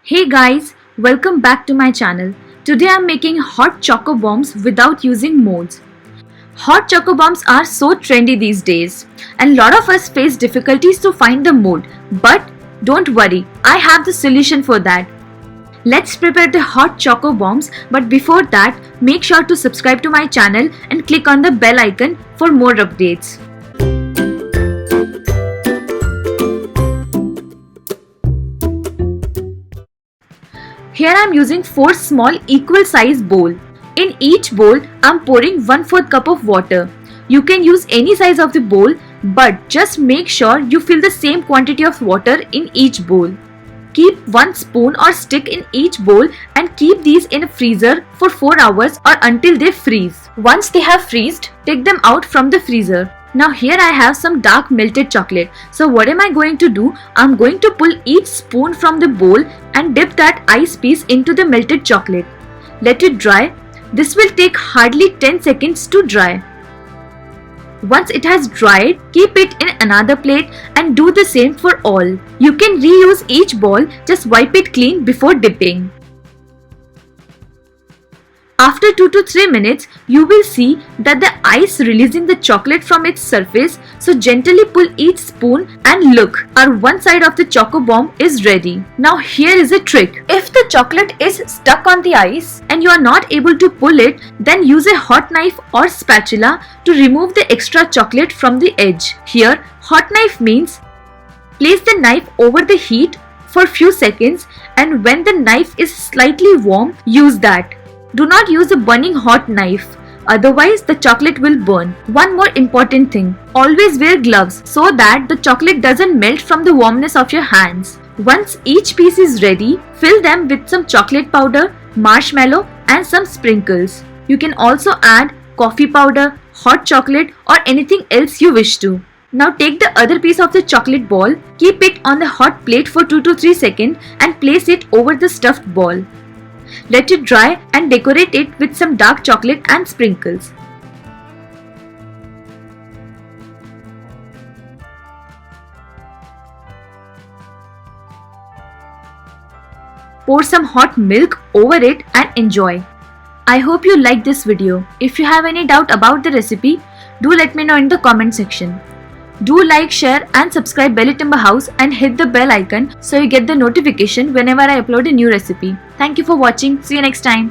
Hey guys, welcome back to my channel. Today I'm making hot choco bombs without using molds. Hot choco bombs are so trendy these days and lot of us face difficulties to find the mold. But don't worry, I have the solution for that. Let's prepare the hot choco bombs, but before that, make sure to subscribe to my channel and click on the bell icon for more updates. Here I am using 4 small equal size bowls. In each bowl, I am pouring 1/4 cup of water. You can use any size of the bowl, but just make sure you fill the same quantity of water in each bowl. Keep 1 spoon or stick in each bowl and keep these in a freezer for 4 hours or until they freeze. Once they have freezed, take them out from the freezer. Now here I have some dark melted chocolate. So what am I going to do? I'm going to pull each spoon from the bowl and dip that ice piece into the melted chocolate. Let it dry. This will take hardly 10 seconds to dry. Once it has dried, keep it in another plate and do the same for all. You can reuse each ball, just wipe it clean before dipping. After 2 to 3 minutes, you will see that the ice releasing the chocolate from its surface, so gently pull each spoon and look, our one side of the choco bomb is ready. Now here is a trick. If the chocolate is stuck on the ice and you are not able to pull it, then use a hot knife or spatula to remove the extra chocolate from the edge. Here, hot knife means place the knife over the heat for few seconds, and when the knife is slightly warm, use that. Do not use a burning hot knife, otherwise the chocolate will burn. One more important thing, always wear gloves so that the chocolate doesn't melt from the warmness of your hands. Once each piece is ready, fill them with some chocolate powder, marshmallow and some sprinkles. You can also add coffee powder, hot chocolate or anything else you wish to. Now take the other piece of the chocolate ball, keep it on the hot plate for 2 to 3 seconds and place it over the stuffed ball. Let it dry and decorate it with some dark chocolate and sprinkles. Pour some hot milk over it and enjoy. I hope you liked this video. If you have any doubt about the recipe, do let me know in the comment section. Do like, share and subscribe Belly Timber House and hit the bell icon so you get the notification whenever I upload a new recipe. Thank you for watching. See you next time.